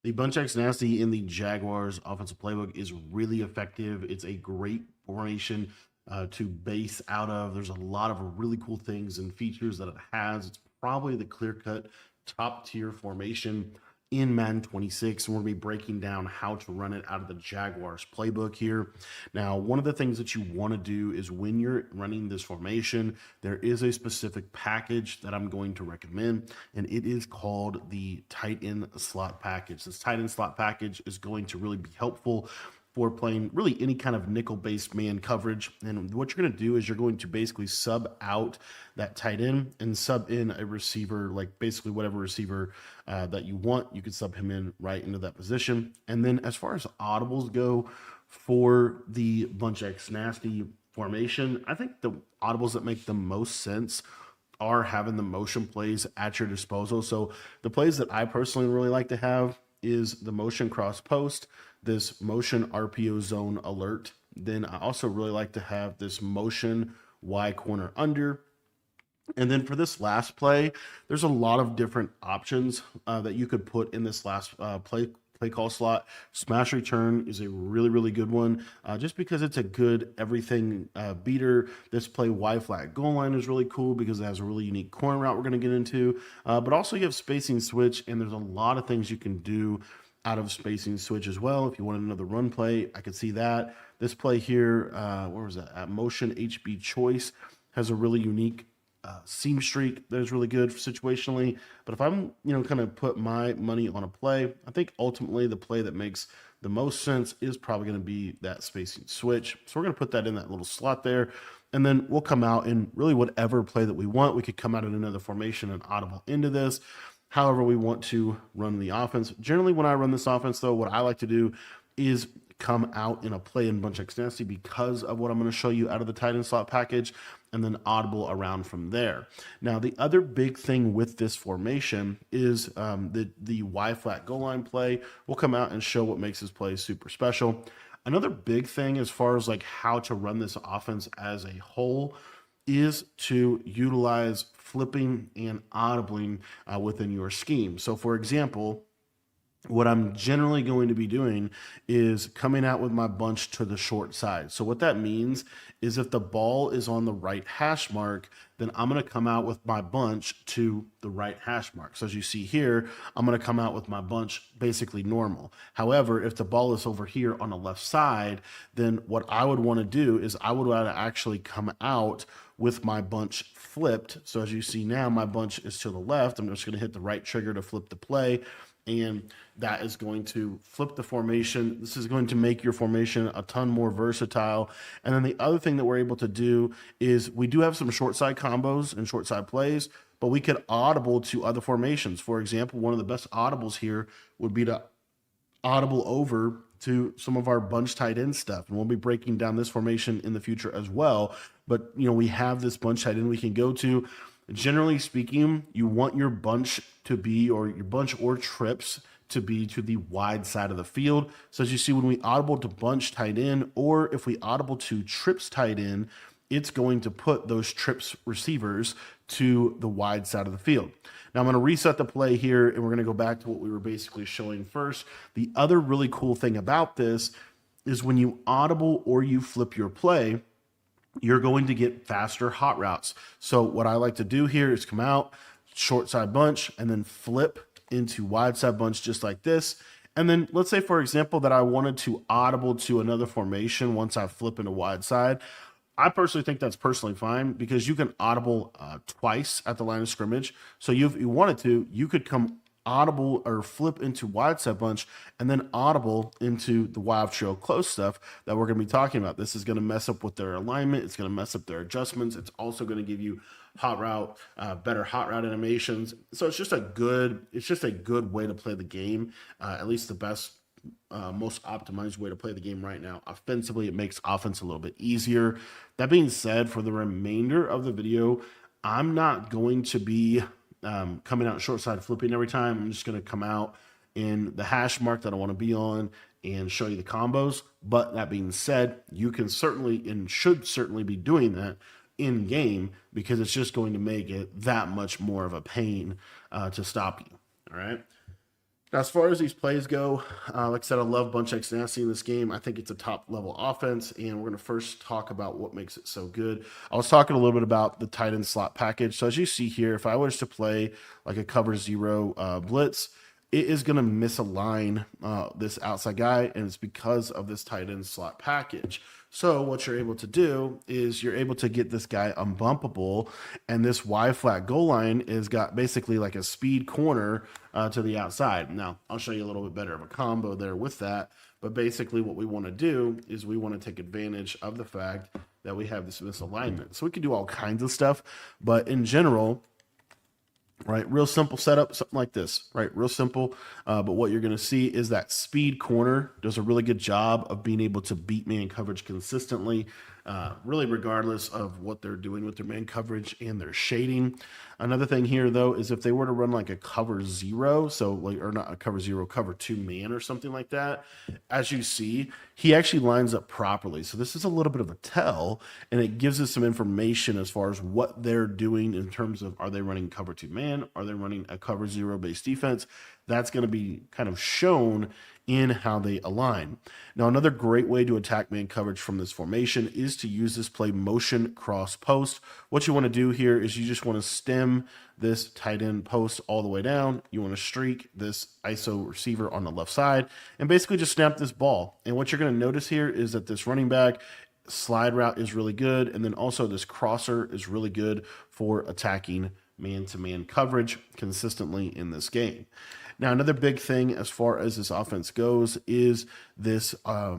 The bunch X nasty in the Jaguars offensive playbook is really effective. It's a great formation to base out of. There's a lot of really cool things and features that it has. It's probably the clear-cut top tier formation in Madden 26, and we're going to be breaking down how to run it out of the Jaguars playbook here. Now, one of the things that you want to do is when you're running this formation, there is a specific package that I'm going to recommend, and it is called the tight end slot package. This tight end slot package is going to really be helpful for playing really any kind of nickel-based man coverage. And what you're going to do is you're going to basically sub out that tight end and sub in a receiver, like basically whatever receiver that you want. You can sub him in right into that position. And then as far as audibles go for the Bunch X Nasty formation, I think the audibles that make the most sense are having the motion plays at your disposal. So the plays that I personally really like to have is the motion cross post, this motion RPO zone alert. Then I also really like to have this motion Y corner under. And then for this last play, there's a lot of different options that you could put in this last play call slot. Smash return is a really good one just because it's a good everything beater. This play Y flat goal line is really cool because it has a really unique corner route we're going to get into. But also you have spacing switch, and there's a lot of things you can do out of spacing switch as well. If you want another run play, I could see that. This play here, where was that? At motion HB choice has a really unique seam streak that is really good situationally. But if I'm, kind of put my money on a play, I think ultimately the play that makes the most sense is probably going to be that spacing switch. So we're going to put that in that little slot there. And then we'll come out in really whatever play that we want. We could come out in another formation and audible into this. However we want to run the offense. Generally, when I run this offense, though, what I like to do is come out in a play in Bunch X Nasty because of what I'm going to show you out of the tight end slot package, and then audible around from there. Now, the other big thing with this formation is the Y flat goal line play. We'll come out and show what makes this play super special. Another big thing as far as like how to run this offense as a whole is to utilize flipping and audibling within your scheme. So for example, what I'm generally going to be doing is coming out with my bunch to the short side. So what that means is if the ball is on the right hash mark, then I'm going to come out with my bunch to the right hash mark. So as you see here, I'm going to come out with my bunch basically normal. However, if the ball is over here on the left side, then what I would want to do is I would want to actually come out with my bunch flipped. So as you see now, my bunch is to the left. I'm just going to hit the right trigger to flip the play, and that is going to flip the formation. This is going to make your formation a ton more versatile. And then the other thing that we're able to do is we do have some short side combos and short side plays, but we could audible to other formations. For example, one of the best audibles here would be to audible over to some of our bunch tight end stuff. And we'll be breaking down this formation in the future as well. But, we have this bunch tight end we can go to. Generally speaking, you want your bunch to be, or your bunch or trips to be to the wide side of the field. So as you see, when we audible to bunch tight end, or if we audible to trips tight end, it's going to put those trips receivers to the wide side of the field. Now I'm going to reset the play here, and we're going to go back to what we were basically showing first. The other really cool thing about this is when you audible or you flip your play, you're going to get faster hot routes. So what I like to do here is come out, short side bunch, and then flip into wide side bunch just like this. And then let's say, for example, that I wanted to audible to another formation once I flip into wide side. I personally think that's personally fine because you can audible twice at the line of scrimmage. So if you wanted to, you could come audible or flip into wide side bunch and then audible into the wild trail close stuff that we're going to be talking about. This is going to mess up with their alignment. It's going to mess up their adjustments. It's also going to give you hot route, better hot route animations. So it's just a good way to play the game. At least the best, most optimized way to play the game right now. Offensively, it makes offense a little bit easier. That being said, for the remainder of the video, I'm not going to be coming out short side flipping every time. I'm just going to come out in the hash mark that I want to be on and show you the combos. But that being said, you can certainly and should certainly be doing that in game because it's just going to make it that much more of a pain to stop you. All right. As far as these plays go, like I said, I love Bunch X Nasty in this game. I think it's a top level offense, and we're going to first talk about what makes it so good. I was talking a little bit about the tight end slot package. So as you see here, if I was to play like a cover zero blitz, it is going to misalign this outside guy, and it's because of this tight end slot package. So what you're able to do is you're able to get this guy unbumpable, and this Y flat goal line is got basically like a speed corner to the outside. Now I'll show you a little bit better of a combo there with that. But basically what we want to do is we want to take advantage of the fact that we have this misalignment. So we can do all kinds of stuff, but in general, right, real simple setup, something like this, right, real simple. But what you're going to see is that speed corner does a really good job of being able to beat man coverage consistently, really regardless of what they're doing with their man coverage and their shading. Another thing here though is if they were to run like a cover zero, so like, or not a cover zero, cover two man or something like that, as you see, he actually lines up properly. So this is a little bit of a tell, and it gives us some information as far as what they're doing in terms of, are they running cover two man? Are they running a cover zero based defense? That's going to be kind of shown in how they align. Now, another great way to attack man coverage from this formation is to use this play motion cross post. What you want to do here is you just want to stem this tight end post all the way down. You want to streak this ISO receiver on the left side and basically just snap this ball. And what you're going to notice here is that this running back slide route is really good. And then also this crosser is really good for attacking man-to-man coverage consistently in this game. Now, another big thing as far as this offense goes is this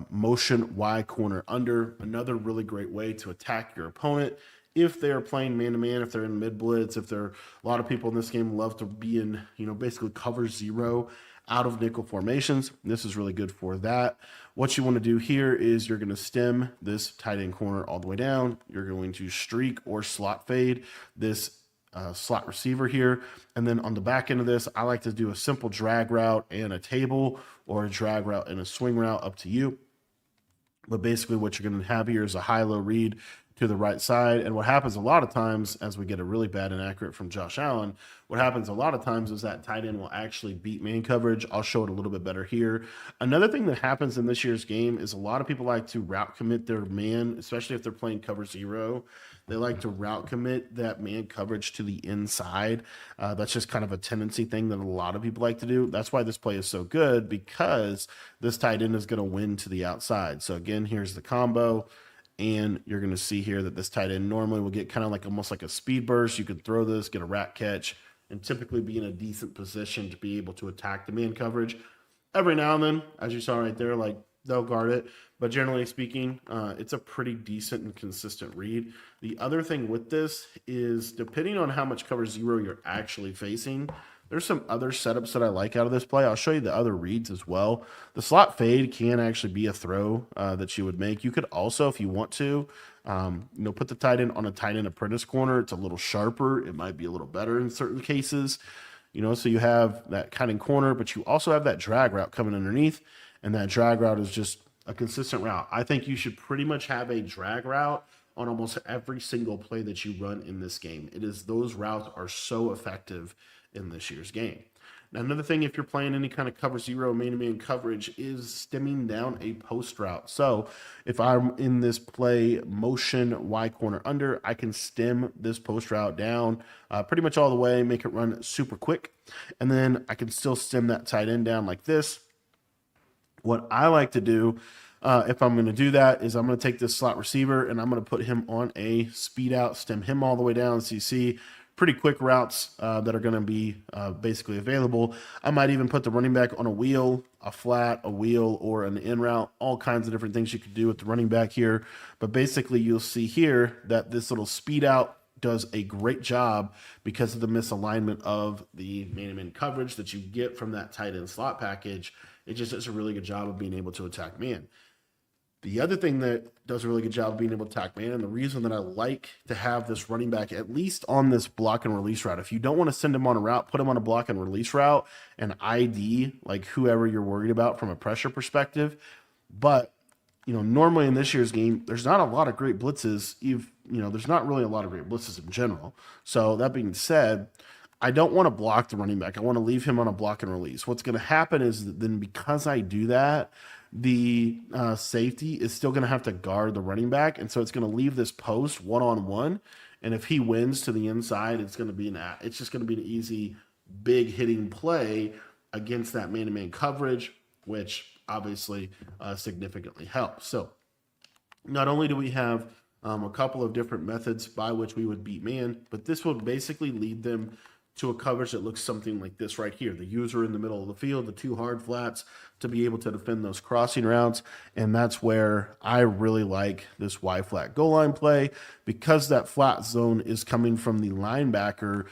motion Y corner under. Another really great way to attack your opponent if they are playing man-to-man, if they're in mid blitz, if they're, a lot of people in this game love to be in, basically cover zero out of nickel formations. This is really good for that. What you want to do here is you're going to stem this tight end corner all the way down. You're going to streak or slot fade this slot receiver here. And then on the back end of this, I like to do a simple drag route and a table, or a drag route and a swing route, up to you. But basically what you're going to have here is a high-low read to the right side. And what happens a lot of times, as we get a really bad inaccurate from Josh Allen, what happens a lot of times is that tight end will actually beat man coverage. I'll show it a little bit better here. Another thing that happens in this year's game is a lot of people like to route commit their man, especially if they're playing cover zero. They like to route commit that man coverage to the inside. That's just kind of a tendency thing that a lot of people like to do. That's why this play is so good, because this tight end is going to win to the outside. So again, here's the combo. And you're going to see here that this tight end normally will get kind of like almost like a speed burst. You could throw this, get a rat catch, and typically be in a decent position to be able to attack the man coverage. Every now and then, as you saw right there, like, they'll guard it. But generally speaking, it's a pretty decent and consistent read. The other thing with this is, depending on how much cover zero you're actually facing, there's some other setups that I like out of this play. I'll show you the other reads as well. The slot fade can actually be a throw that you would make. You could also, if you want to, put the tight end on a tight end apprentice corner. It's a little sharper. It might be a little better in certain cases. So you have that kind of corner, but you also have that drag route coming underneath, and that drag route is just a consistent route. I think you should pretty much have a drag route on almost every single play that you run in this game. Those routes are so effective in this year's game. Now, another thing, if you're playing any kind of cover zero man-to-man coverage, is stemming down a post route. So if I'm in this play motion Y corner under, I can stem this post route down pretty much all the way, make it run super quick. And then I can still stem that tight end down like this. What I like to do, if I'm going to do that, is I'm going to take this slot receiver and I'm going to put him on a speed out, stem him all the way down. So you see pretty quick routes that are going to be basically available. I might even put the running back on a wheel, a flat, a wheel, or an in route. All kinds of different things you could do with the running back here. But basically you'll see here that this little speed out does a great job because of the misalignment of the man-to-man coverage that you get from that tight end slot package. It just does a really good job of being able to attack man. The other thing that does a really good job of being able to attack man, and the reason that I like to have this running back at least on this block and release route, if you don't want to send him on a route, put him on a block and release route and ID like whoever you're worried about from a pressure perspective. But normally in this year's game, there's not a lot of great blitzes. There's not really a lot of great blitzes in general. So that being said, I don't want to block the running back. I want to leave him on a block and release. What's going to happen is that then because I do that, the safety is still going to have to guard the running back, and so it's going to leave this post one-on-one. And if he wins to the inside, it's going to be it's just going to be an easy, big hitting play against that man-to-man coverage, which obviously significantly helps. So not only do we have a couple of different methods by which we would beat man, but this will basically lead them to a coverage that looks something like this right here. The user in the middle of the field, the two hard flats to be able to defend those crossing routes. And that's where I really like this Y flat goal line play, because that flat zone is coming from the linebacker.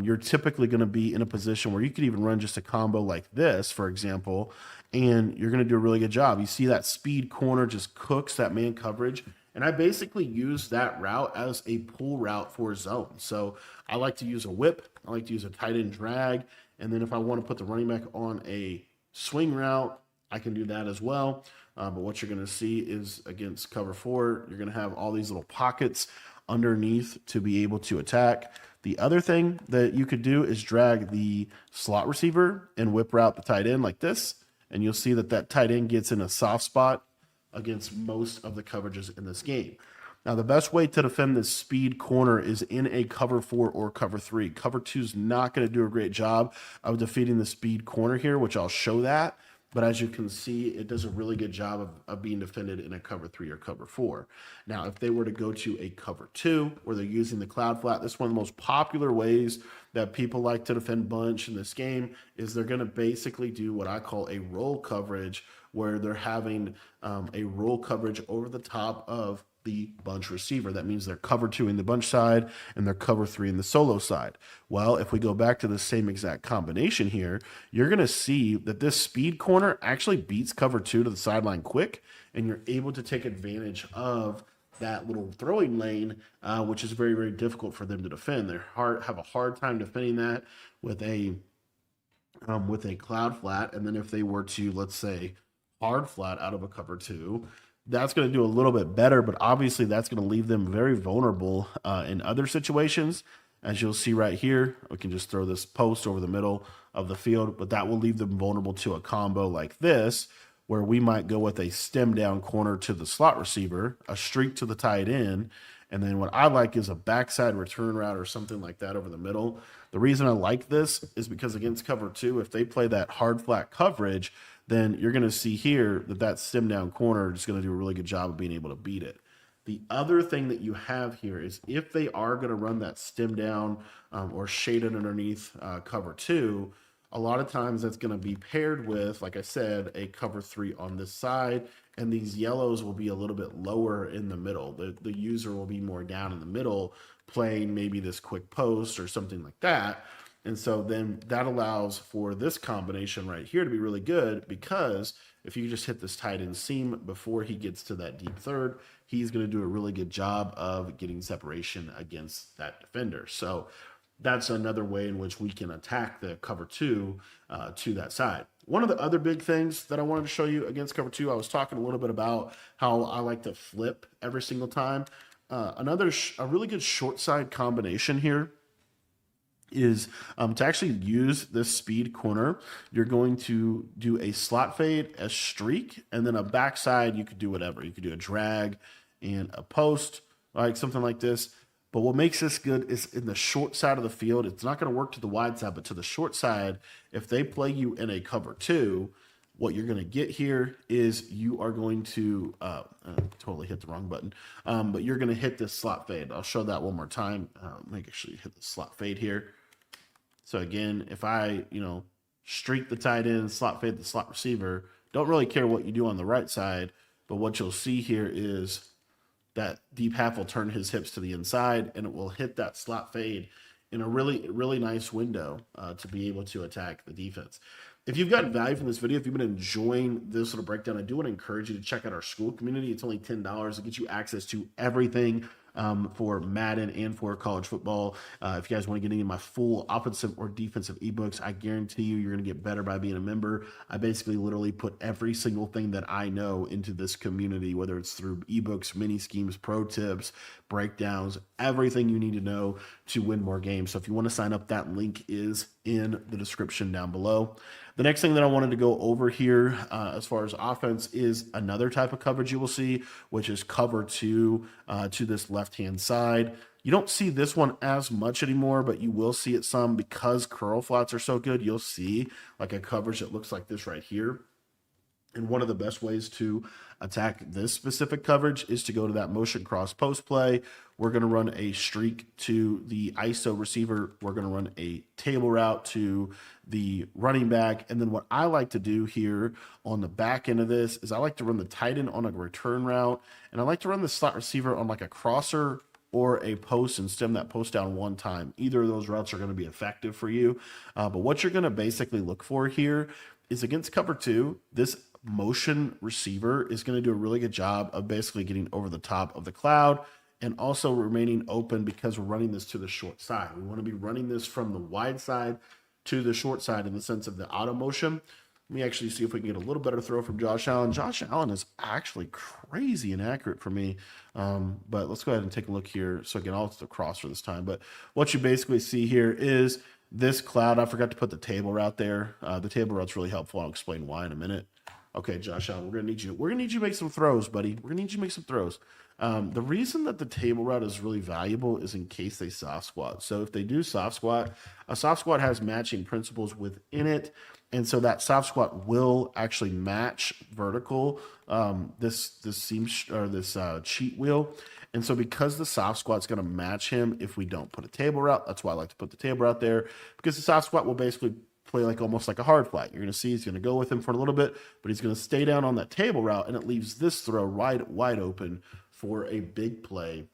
You're typically going to be in a position where you could even run just a combo like this, for example, and you're going to do a really good job. You see that speed corner just cooks that man coverage. And I basically use that route as a pull route for zone. So I like to use a whip. I like to use a tight end drag. And then if I want to put the running back on a swing route, I can do that as well. But what you're going to see is against cover 4, you're going to have all these little pockets underneath to be able to attack. The other thing that you could do is drag the slot receiver and whip route the tight end like this. And you'll see that that tight end gets in a soft spot against most of the coverages in this game. Now, the best way to defend this speed corner is in a cover 4 or cover 3. Cover 2 is not going to do a great job of defeating the speed corner here, which I'll show that. But as you can see, it does a really good job of being defended in a cover 3 or cover 4. Now, if they were to go to a cover 2, where they're using the cloud flat, this is one of the most popular ways that people like to defend bunch in this game, is they're going to basically do what I call a roll coverage, where they're having a roll coverage over the top of the bunch receiver. That means they're cover 2 in the bunch side and they're cover 3 in the solo side. Well, if we go back to the same exact combination here, you're going to see that this speed corner actually beats cover 2 to the sideline quick, and you're able to take advantage of that little throwing lane, which is very, very difficult for them to defend. They have a hard time defending that with a cloud flat. And then if they were to, let's say, hard flat out of a cover 2, that's going to do a little bit better, but obviously that's going to leave them very vulnerable in other situations. As you'll see right here, we can just throw this post over the middle of the field, but that will leave them vulnerable to a combo like this, where we might go with a stem down corner to the slot receiver, a streak to the tight end, and then what I like is a backside return route or something like that over the middle. The reason I like this is because against cover 2, if they play that hard flat coverage, then you're going to see here that stem down corner is going to do a really good job of being able to beat it. The other thing that you have here is if they are going to run that stem down or shaded underneath cover 2, a lot of times that's going to be paired with, like I said, a cover 3 on this side, and these yellows will be a little bit lower in the middle. The user will be more down in the middle, playing maybe this quick post or something like that. And so then that allows for this combination right here to be really good, because if you just hit this tight end seam before he gets to that deep third, he's going to do a really good job of getting separation against that defender. So that's another way in which we can attack the cover 2 to that side. One of the other big things that I wanted to show you against cover 2, I was talking a little bit about how I like to flip every single time. A really good short side combination here is to actually use this speed corner. You're going to do a slot fade, a streak, and then a backside. You could do whatever. You could do a drag and a post, like something like this. But what makes this good is in the short side of the field. It's not going to work to the wide side, but to the short side, if they play you in a cover 2, what you're going to get here is you are going to totally hit the wrong button, but you're going to hit this slot fade. I'll show that one more time. Make sure you hit the slot fade here. So again, if I, streak the tight end, slot fade the slot receiver, don't really care what you do on the right side, but what you'll see here is that deep half will turn his hips to the inside, and it will hit that slot fade in a really, really nice window to be able to attack the defense. If you've gotten value from this video, if you've been enjoying this little breakdown, I do want to encourage you to check out our school community. It's only $10. It gets you access to everything for Madden and for college football. If you guys want to get any of my full offensive or defensive ebooks, I guarantee you're going to get better by being a member. I basically literally put every single thing that I know into this community, whether it's through ebooks, mini schemes, pro tips, breakdowns, everything you need to know to win more games. So if you want to sign up, that link is in the description down below. The next thing that I wanted to go over here as far as offense is another type of coverage you will see, which is cover two to this left-hand side. You don't see this one as much anymore, but you will see it some because curl flats are so good. You'll see like a coverage that looks like this right here. And one of the best ways to attack this specific coverage is to go to that motion cross post play. We're going to run a streak to the ISO receiver. We're going to run a table route to the running back. And then what I like to do here on the back end of this is I like to run the tight end on a return route. And I like to run the slot receiver on like a crosser or a post and stem that post down one time. Either of those routes are going to be effective for you. But what you're going to basically look for here is against cover two, this motion receiver is going to do a really good job of basically getting over the top of the cloud and also remaining open because we're running this to the short side. We want to be running this from the wide side to the short side in the sense of the auto motion. Let me actually see if we can get a little better throw from Josh Allen. Josh Allen is actually crazy inaccurate for me. But let's go ahead and take a look here. So again, I'll the crosser this time. But what you basically see here is this cloud. I forgot to put the table route there. The table route's really helpful. I'll explain why in a minute. Okay, Josh Allen, we're gonna need you to make some throws, buddy. We're gonna need you to make some throws. The reason that the table route is really valuable is in case they soft squat. So if they do soft squat, a soft squat has matching principles within it. And so that soft squat will actually match vertical, this seam or this cheat wheel. And so because the soft squat's going to match him if we don't put a table route, that's why I like to put the table route there, because the soft squat will basically play like almost like a hard flat. You're going to see he's going to go with him for a little bit, but he's going to stay down on that table route, and it leaves this throw wide open for a big play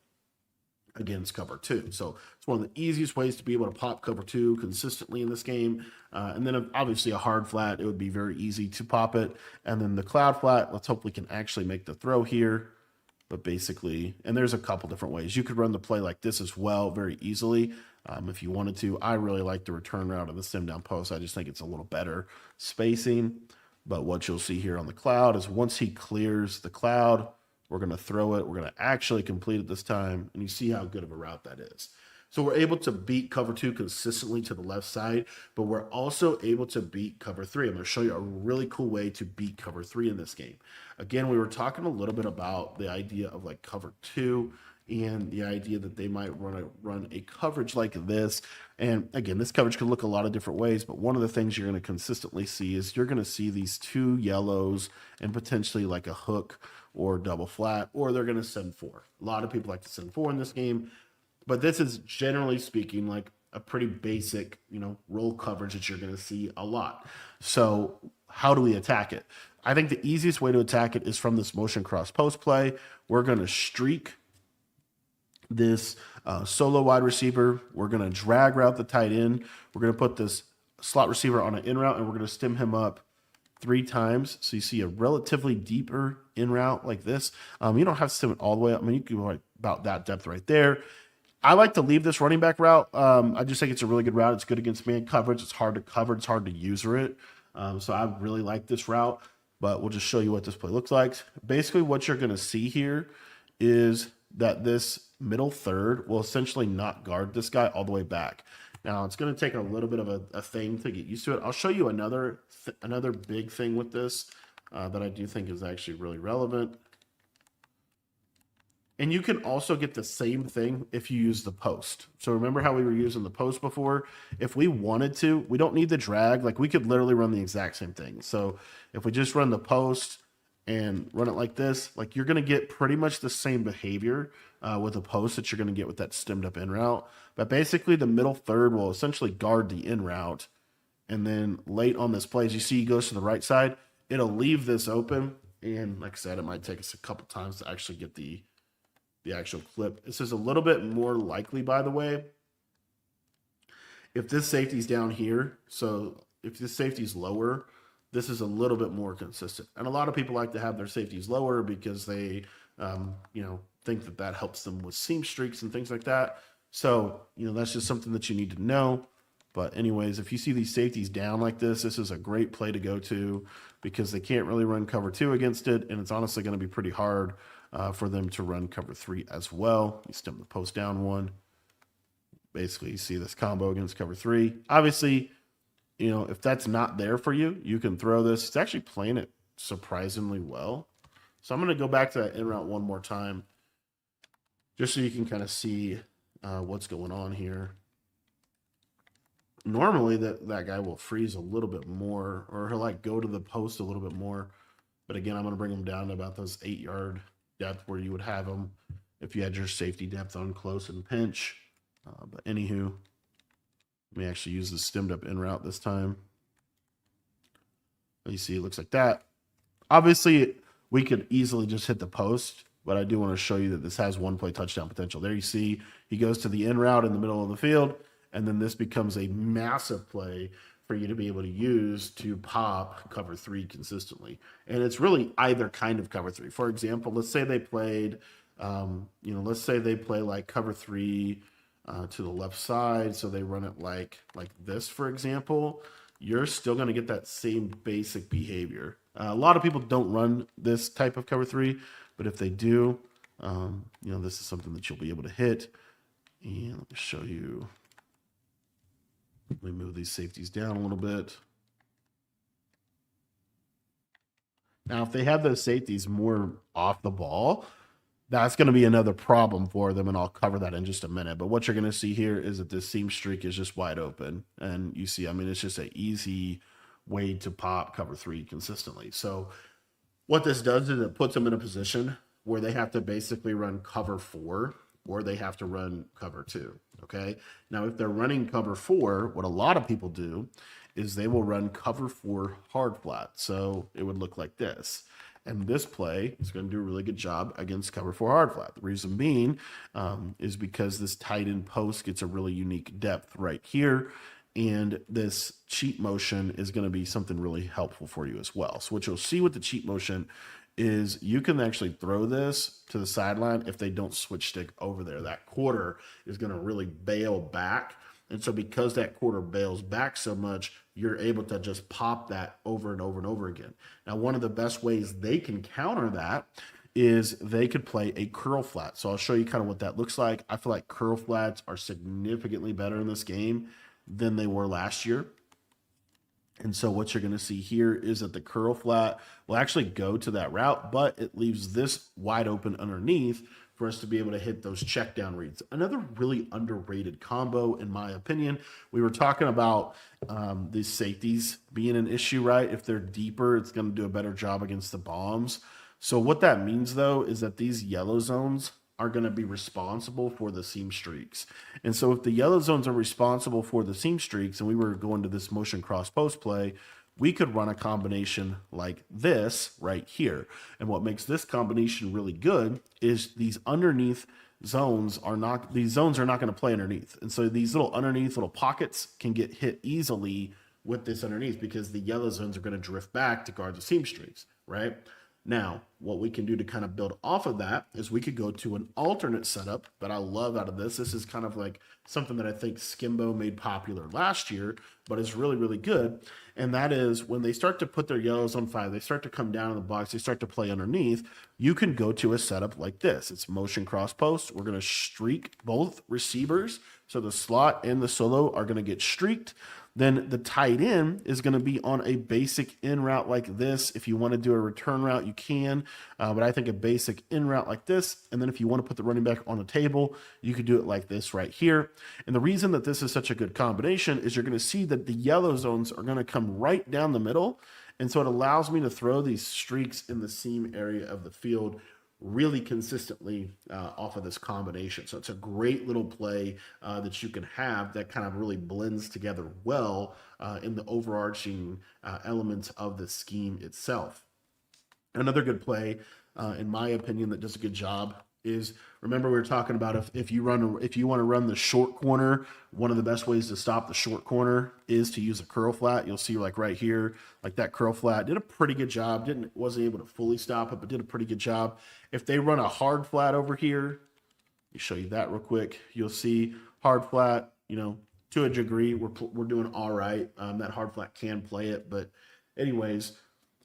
against cover two. So it's one of the easiest ways to be able to pop cover two consistently in this game. And then obviously a hard flat, it would be very easy to pop it. And then the cloud flat, let's hope we can actually make the throw here. But basically, and there's a couple different ways. You could run the play like this as well very easily if you wanted to. I really like the return route of the stem down post. I just think it's a little better spacing. But what you'll see here on the cloud is once he clears the cloud, we're going to throw it. We're going to actually complete it this time. And you see how good of a route that is. So we're able to beat cover two consistently to the left side, but we're also able to beat cover three. I'm going to show you a really cool way to beat cover three in this game. Again, we were talking a little bit about the idea of like cover two and the idea that they might run a coverage like this. And again, this coverage could look a lot of different ways, but one of the things you're going to consistently see is you're going to see these two yellows and potentially like a hook or double flat, or they're going to send four. A lot of people like to send four in this game, but this is generally speaking like a pretty basic, roll coverage that you're going to see a lot. So how do we attack it? I think the easiest way to attack it is from this motion cross post play. We're going to streak this solo wide receiver. We're going to drag route the tight end. We're going to put this slot receiver on an in route, and we're going to stem him up 3 times. So you see a relatively deeper in route like this. You don't have to stem it all the way up. I mean, you can go like about that depth right there. I like to leave this running back route. I just think it's a really good route. It's good against man coverage. It's hard to cover. It's hard to user it. So I really like this route, but we'll just show you what this play looks like. Basically, what you're going to see here is that this middle third will essentially not guard this guy all the way back. Now, it's going to take a little bit of a thing to get used to it. I'll show you another big thing with this that I do think is actually really relevant. And you can also get the same thing if you use the post. So remember how we were using the post before? If we wanted to, we don't need the drag. Like we could literally run the exact same thing. So if we just run the post and run it like this, like you're going to get pretty much the same behavior with a post that you're going to get with that stemmed up in route. But basically the middle third will essentially guard the in route. And then late on this play, as you see, he goes to the right side. It'll leave this open. And like I said, it might take us a couple times to actually get the actual clip. This is a little bit more likely, by the way, if this safety's down here. So if this safety's lower, this is a little bit more consistent. And a lot of people like to have their safeties lower because they, think that that helps them with seam streaks and things like that. So, that's just something that you need to know. But anyways, if you see these safeties down like this is a great play to go to because they can't really run cover 2 against it. And it's honestly going to be pretty hard for them to run cover 3 as well. You stem the post down one. Basically, you see this combo against cover 3. Obviously, if that's not there for you, you can throw this. It's actually playing it surprisingly well. So I'm going to go back to that in route one more time just so you can kind of see what's going on here. Normally that guy will freeze a little bit more, or he'll like go to the post a little bit more. But again, I'm going to bring him down to about those 8-yard depth where you would have him if you had your safety depth on close and pinch. But anywho, let me actually use the stemmed up in route this time. You see, it looks like that. Obviously, we could easily just hit the post, but I do want to show you that this has one play touchdown potential. There you see he goes to the in route in the middle of the field, and then this becomes a massive play for you to be able to use to pop cover 3 consistently. And it's really either kind of cover 3. For example, let's say they played, let's say they play like cover 3 to the left side, so they run it like this, for example. You're still going to get that same basic behavior. A lot of people don't run this type of cover 3, but if they do, this is something that you'll be able to hit. And let me show you. Let me move these safeties down a little bit. Now, if they have those safeties more off the ball, that's going to be another problem for them, and I'll cover that in just a minute. But what you're going to see here is that this seam streak is just wide open. And you see, it's just an easy way to pop cover 3 consistently. So what this does is it puts them in a position where they have to basically run cover 4 or they have to run cover 2, okay? Now, if they're running cover 4, what a lot of people do is they will run cover 4 hard flat. So it would look like this. And this play is going to do a really good job against cover 4 hard flat. The reason being is because this tight end post gets a really unique depth right here. And this cheat motion is going to be something really helpful for you as well. So what you'll see with the cheat motion is you can actually throw this to the sideline if they don't switch stick over there. That quarter is going to really bail back. And so because that quarter bails back so much, you're able to just pop that over and over and over again. Now, one of the best ways they can counter that is they could play a curl flat. So I'll show you kind of what that looks like. I feel like curl flats are significantly better in this game than they were last year. And so what you're going to see here is that the curl flat will actually go to that route, but it leaves this wide open underneath for us to be able to hit those check down reads. Another really underrated combo, in my opinion. We were talking about these safeties being an issue, right? If they're deeper, it's going to do a better job against the bombs. So what that means, though, is that these yellow zones are going to be responsible for the seam streaks. And so if the yellow zones are responsible for the seam streaks, and we were going to this motion cross post play, we could run a combination like this right here. And what makes this combination really good is these underneath zones are not going to play underneath. And so these little underneath little pockets can get hit easily with this underneath because the yellow zones are going to drift back to guard the seam streaks, right? Now, what we can do to kind of build off of that is we could go to an alternate setup that I love out of this. This is kind of like something that I think Skimbo made popular last year, but is really, really good. And that is when they start to put their yellows on 5, they start to come down in the box, they start to play underneath, you can go to a setup like this. It's motion cross post. We're going to streak both receivers. So the slot and the solo are going to get streaked. Then the tight end is going to be on a basic in route like this. If you want to do a return route, you can. But I think a basic in route like this. And then if you want to put the running back on the table, you could do it like this right here. And the reason that this is such a good combination is you're going to see that the yellow zones are going to come right down the middle. And so it allows me to throw these streaks in the seam area of the field really consistently off of this combination. So it's a great little play that you can have that kind of really blends together well in the overarching elements of the scheme itself. Another good play, in my opinion, that does a good job is, remember we were talking about if you want to run the short corner, one of the best ways to stop the short corner is to use a curl flat. You'll see like right here, like that curl flat did a pretty good job. Wasn't able to fully stop it, but did a pretty good job. If they run a hard flat over here, let me show you that real quick. You'll see hard flat, to a degree, we're doing all right. That hard flat can play it, but anyways,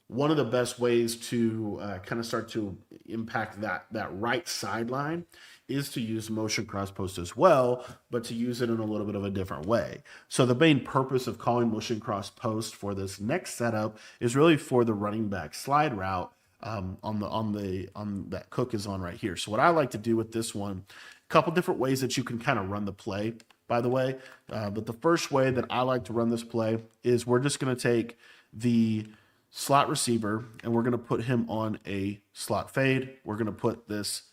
one of the best ways to kind of start to impact that right sideline is to use motion cross post as well, but to use it in a little bit of a different way. So the main purpose of calling motion cross post for this next setup is really for the running back slide route on that Cook is on right here. So what I like to do with this one, a couple different ways that you can kind of run the play, by the way. But the first way that I like to run this play is we're just going to take the slot receiver and we're going to put him on a slot fade. We're going to put this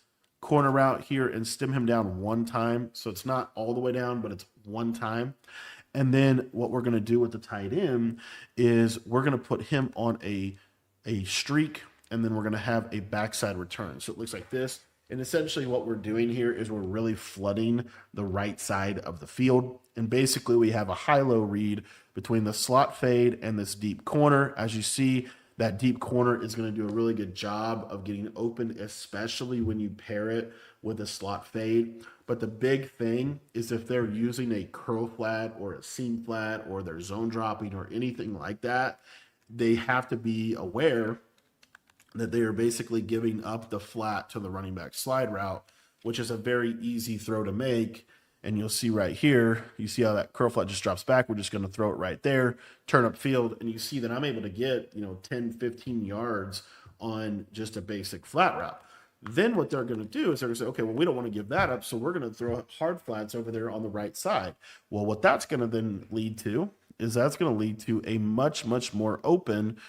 corner route here and stem him down one time. So it's not all the way down, but it's one time. And then what we're going to do with the tight end is we're going to put him on a streak, and then we're going to have a backside return. So it looks like this. And essentially what we're doing here is we're really flooding the right side of the field. And basically we have a high-low read between the slot fade and this deep corner. As you see, that deep corner is going to do a really good job of getting open, especially when you pair it with a slot fade. But the big thing is if they're using a curl flat or a seam flat or they're zone dropping or anything like that, they have to be aware that they are basically giving up the flat to the running back slide route, which is a very easy throw to make. And you'll see right here, you see how that curl flat just drops back. We're just going to throw it right there, turn up field, and you see that I'm able to get 10, 15 yards on just a basic flat route. Then what they're going to do is they're going to say, okay, well, we don't want to give that up, so we're going to throw hard flats over there on the right side. Well, what that's going to then lead to is that's going to lead to a much, much more open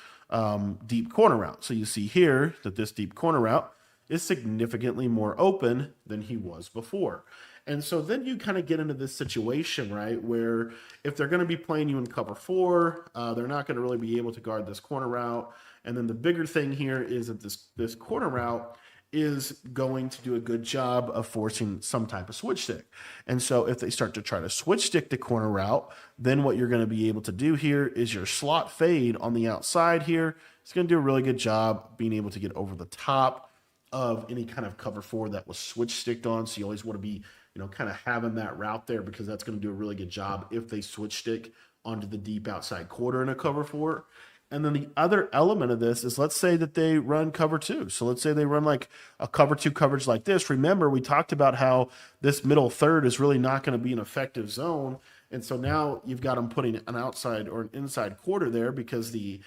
deep corner route. So you see here that this deep corner route is significantly more open than he was before. And so then you kind of get into this situation, right, where if they're going to be playing you in cover 4, they're not going to really be able to guard this corner route. And then the bigger thing here is that this corner route is going to do a good job of forcing some type of switch stick. And so if they start to try to switch stick the corner route, then what you're going to be able to do here is your slot fade on the outside here. It's going to do a really good job being able to get over the top of any kind of cover 4 that was switch sticked on. So you always want to be, kind of having that route there because that's going to do a really good job if they switch stick onto the deep outside quarter in a cover 4. And then the other element of this is, let's say that they run cover 2. So let's say they run like a cover 2 coverage like this. Remember, we talked about how this middle third is really not going to be an effective zone. And so now you've got them putting an outside or an inside quarter there because the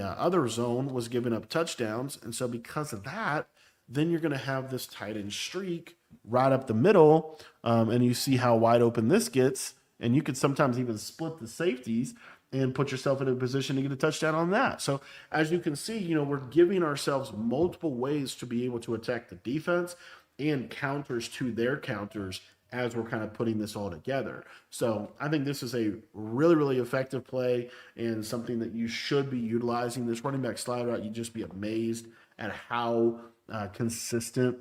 other zone was giving up touchdowns. And so because of that, then you're going to have this tight end streak right up the middle. And you see how wide open this gets. And you could sometimes even split the safeties and put yourself in a position to get a touchdown on that. So as you can see, we're giving ourselves multiple ways to be able to attack the defense and counters to their counters as we're kind of putting this all together. So I think this is a really, really effective play and something that you should be utilizing. This running back slide route, you'd just be amazed at how consistent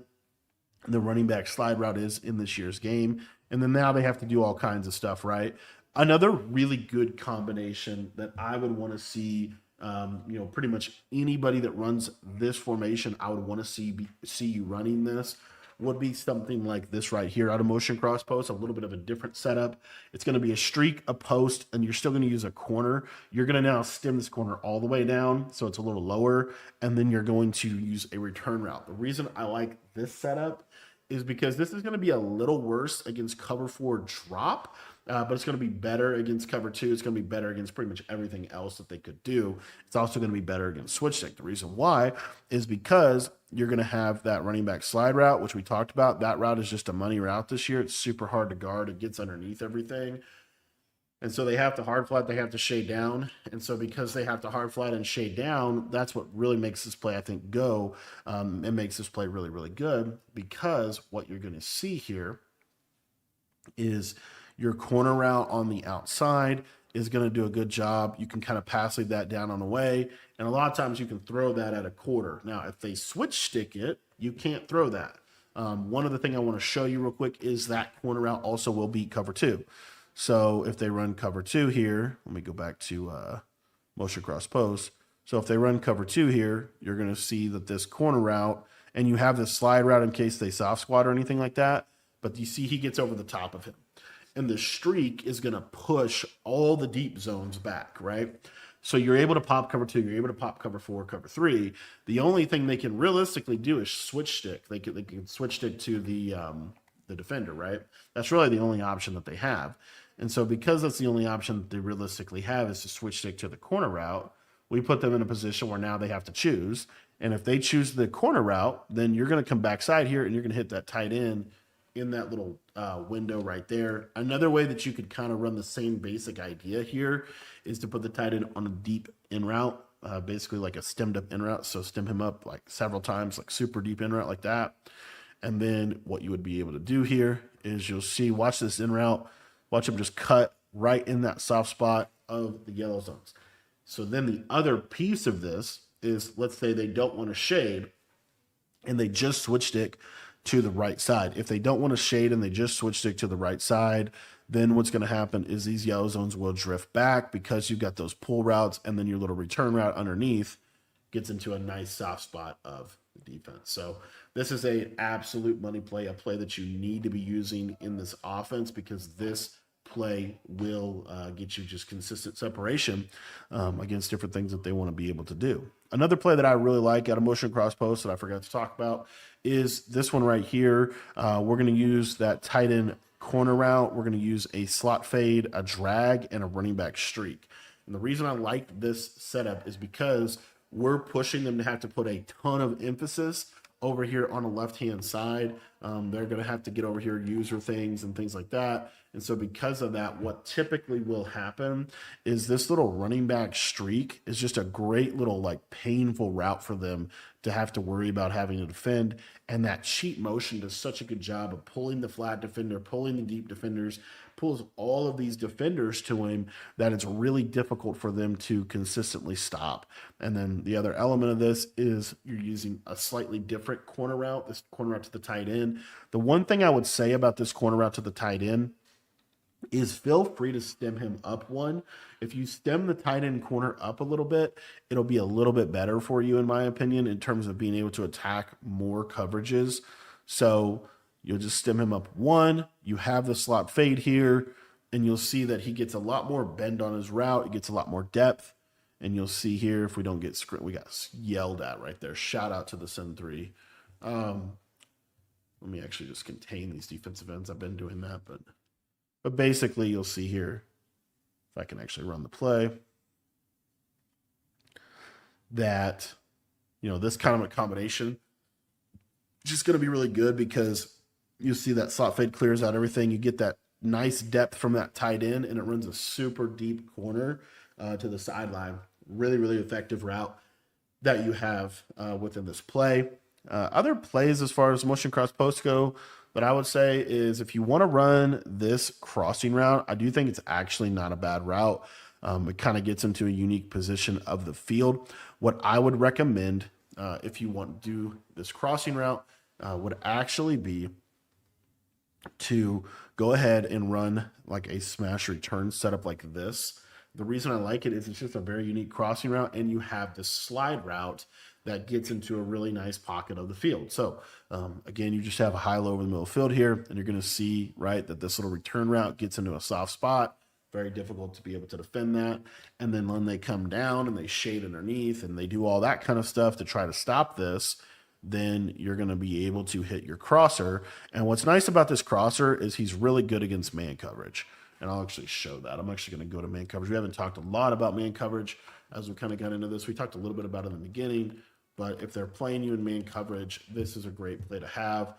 the running back slide route is in this year's game. And then now they have to do all kinds of stuff, right? Another really good combination that I would want to see, pretty much anybody that runs this formation, I would want to see you running this, would be something like this right here out of motion cross post, a little bit of a different setup. It's going to be a streak, a post, and you're still going to use a corner. You're going to now stem this corner all the way down, so it's a little lower, and then you're going to use a return route. The reason I like this setup is because this is going to be a little worse against cover 4 drop, but it's going to be better against cover 2. It's going to be better against pretty much everything else that they could do. It's also going to be better against switch stick. The reason why is because you're going to have that running back slide route, which we talked about. That route is just a money route this year. It's super hard to guard. It gets underneath everything. And so they have to hard flat, they have to shade down. And so because they have to hard flat and shade down, that's what really makes this play, I think, go. It makes this play really, really good because what you're going to see here is your corner route on the outside is going to do a good job. You can kind of pass that down on the way. And a lot of times you can throw that at a quarter. Now, if they switch stick it, you can't throw that. One other thing I want to show you real quick is that corner route also will beat cover two. So if they run cover two here, let me go back to motion cross post. So if they run cover two here, you're going to see that this corner route, and you have this slide route in case they soft squat or anything like that. But you see he gets over the top of him. And the streak is going to push all the deep zones back, right? So you're able to pop cover two, you're able to pop cover four, cover three. The only thing they can realistically do is switch stick. They can switch stick to the defender, right? That's really the only option that they have. And so because that's the only option that they realistically have is to switch stick to the corner route, we put them in a position where now they have to choose. And if they choose the corner route, then you're going to come backside here and you're going to hit that tight end in that little window right there. Another way that you could kind of run the same basic idea here is to put the tight end on a deep in route, basically like a stemmed up in route. So stem him up like several times, like super deep in route like that. And then what you would be able to do here is you'll see, watch this in route, watch him just cut right in that soft spot of the yellow zones. So then the other piece of this is, let's say they don't want to shade and they just switch stick to the right side. If they don't want to shade and they just switch stick to the right side, then what's going to happen is these yellow zones will drift back because you've got those pull routes, and then your little return route underneath gets into a nice soft spot of the defense. So this is an absolute money play, a play that you need to be using in this offense, because this play will get you just consistent separation against different things that they want to be able to do. Another play that I really like out of motion cross post that I forgot to talk about is this one right here. We're going to use that tight end corner route. We're going to use a slot fade, a drag, and a running back streak. And the reason I like this setup is because we're pushing them to have to put a ton of emphasis over here on the left-hand side. They're going to have to get over here, user things and things like that. And so because of that, what typically will happen is this little running back streak is just a great little like painful route for them to have to worry about having to defend. And that cheat motion does such a good job of pulling the flat defender, pulling the deep defenders, pulls all of these defenders to him, that it's really difficult for them to consistently stop. And then the other element of this is you're using a slightly different corner route, this corner route to the tight end. The one thing I would say about this corner route to the tight end is feel free to stem him up one. If you stem the tight end corner up a little bit, it'll be a little bit better for you, in my opinion, in terms of being able to attack more coverages. So you'll just stem him up one. You have the slot fade here, and you'll see that he gets a lot more bend on his route. It gets a lot more depth. And you'll see here, if we don't get we got yelled at right there. Shout out to the Sen 3. Let me actually just contain these defensive ends. I've been doing that, but basically you'll see here, if I can actually run the play, that, you know, this kind of a combination just going to be really good, because you'll see that slot fade clears out everything. You get that nice depth from that tight end, and it runs a super deep corner to the sideline. Really, really effective route that you have within this play. Other plays as far as motion cross posts go, but I would say is if you want to run this crossing route, I do think it's actually not a bad route. It kind of gets into a unique position of the field. What I would recommend if you want to do this crossing route would actually be to go ahead and run like a smash return setup like this. The reason I like it is it's just a very unique crossing route, and you have this slide route that gets into a really nice pocket of the field. So again, you just have a high low over the middle of the field here, and you're going to see, right, that this little return route gets into a soft spot. Very difficult to be able to defend that. And then when they come down and they shade underneath and they do all that kind of stuff to try to stop this, then you're going to be able to hit your crosser. And what's nice about this crosser is he's really good against man coverage. And I'll actually show that. I'm actually going to go to man coverage. We haven't talked a lot about man coverage as we kind of got into this. We talked a little bit about it in the beginning, but if they're playing you in man coverage, this is a great play to have,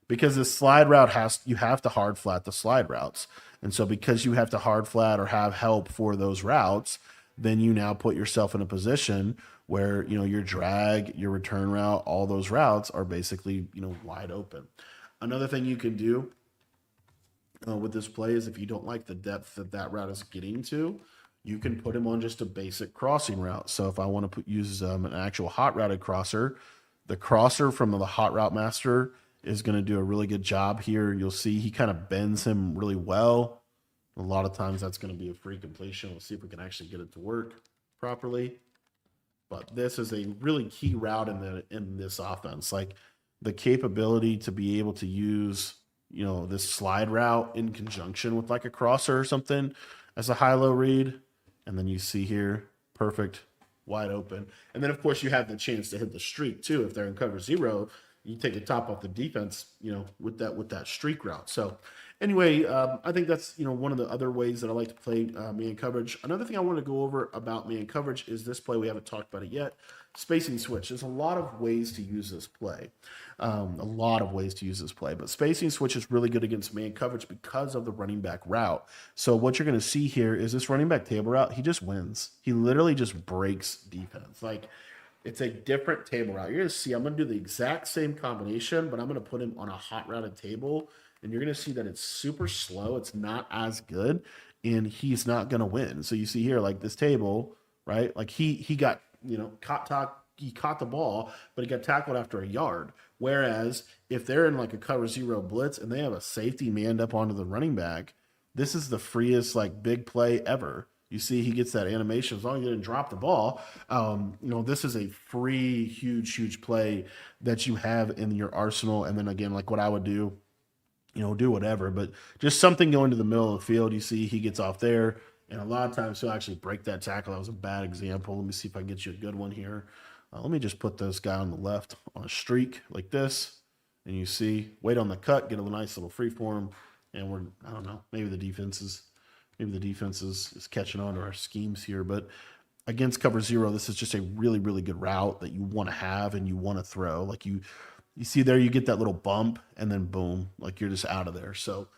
because this slide route you have to hard flat the slide routes. And so because you have to hard flat or have help for those routes, then you now put yourself in a position where, you know, your drag, your return route, all those routes are basically, you know, wide open. Another thing you can do with this play is if you don't like the depth that route is getting to, you can put him on just a basic crossing route. So if I want to use an actual hot routed crosser, the crosser from the hot route master is going to do a really good job here. You'll see he kind of bends him really well. A lot of times that's going to be a free completion. We'll see if we can actually get it to work properly. But this is a really key route in this offense. Like the capability to be able to use, this slide route in conjunction with like a crosser or something as a high-low read. And then you see here, perfect, wide open. And then of course you have the chance to hit the streak too. If they're in cover zero, you take the top off the defense, with that streak route. So anyway, I think that's, one of the other ways that I like to play man coverage. Another thing I want to go over about man coverage is this play. We haven't talked about it yet. Spacing switch. There's a lot of ways to use this play. But spacing switch is really good against man coverage because of the running back route. So what you're going to see here is this running back table route. He just wins. He literally just breaks defense. Like, it's a different table route. You're going to see I'm going to do the exact same combination, but I'm going to put him on a hot routed table. And you're going to see that it's super slow. It's not as good, and he's not going to win. So you see here, like this table, right? Like he got, he caught the ball, but he got tackled after a yard. Whereas if they're in like a cover zero blitz and they have a safety manned up onto the running back, this is the freest like big play ever. You see he gets that animation as long as he didn't drop the ball. This is a free, huge play that you have in your arsenal. And then again, like what I would do, do whatever, but just something going to the middle of the field. You see he gets off there, and a lot of times he'll actually break that tackle. That was a bad example. Let me see if I can get you a good one here. Let me just put this guy on the left on a streak like this, and you see, wait on the cut, get a nice little free form, and I don't know, maybe the defense is catching on to our schemes here, but against cover zero, this is just a really, really good route that you want to have and you want to throw. Like you see there, you get that little bump, and then boom, like you're just out of there. So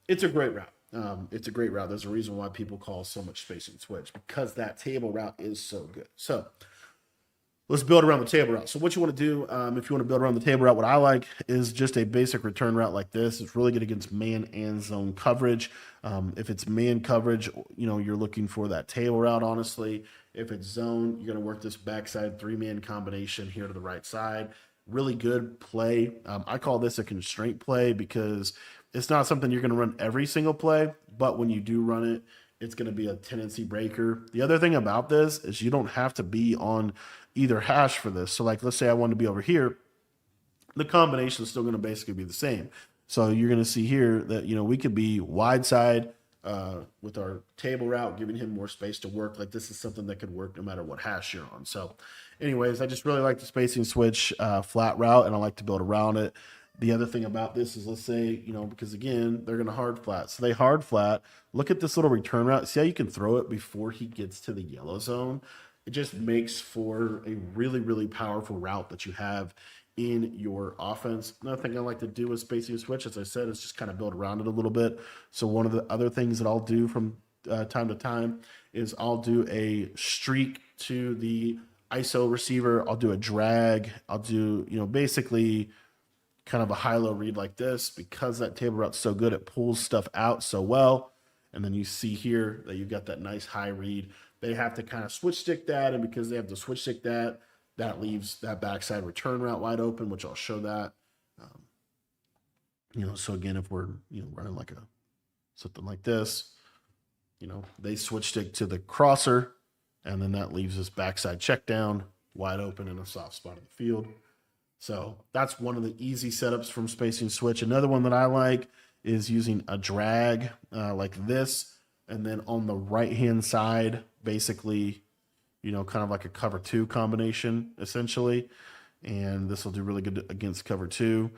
it's a great route. There's a reason why people call so much spacing switch, because that table route is so good. So let's build around the table route. So what you want to do, if you want to build around the table route, what I like is just a basic return route like this. It's really good against man and zone coverage. If it's man coverage, you're looking for that table route, honestly. If it's zone, you're going to work this backside three-man combination here to the right side. Really good play. I call this a constraint play because it's not something you're going to run every single play, but when you do run it, it's going to be a tendency breaker. The other thing about this is you don't have to be on either hash for this. So like, let's say I want to be over here. The combination is still going to basically be the same. So you're going to see here that, we could be wide side with our table route, giving him more space to work. Like this is something that could work no matter what hash you're on. So anyways, I just really like the spacing switch flat route, and I like to build around it. The other thing about this is, let's say, because again, they're going to hard flat. So they hard flat. Look at this little return route. See how you can throw it before he gets to the yellow zone? It just makes for a really, really powerful route that you have in your offense. Another thing I like to do with spacing switch, as I said, is just kind of build around it a little bit. So one of the other things that I'll do from time to time is I'll do a streak to the ISO receiver. I'll do a drag. I'll do, basically kind of a high-low read like this. Because that table route's so good, it pulls stuff out so well. And then you see here that you've got that nice high read. They have to kind of switch stick that, and because they have to switch stick that, that leaves that backside return route wide open, which I'll show that. So again, if we're running like something like this, they switch stick to the crosser, and then that leaves this backside check down wide open in a soft spot of the field. So that's one of the easy setups from spacing switch. Another one that I like is using a drag like this, and then on the right-hand side, basically, kind of like a cover two combination, essentially. And this will do really good against cover two.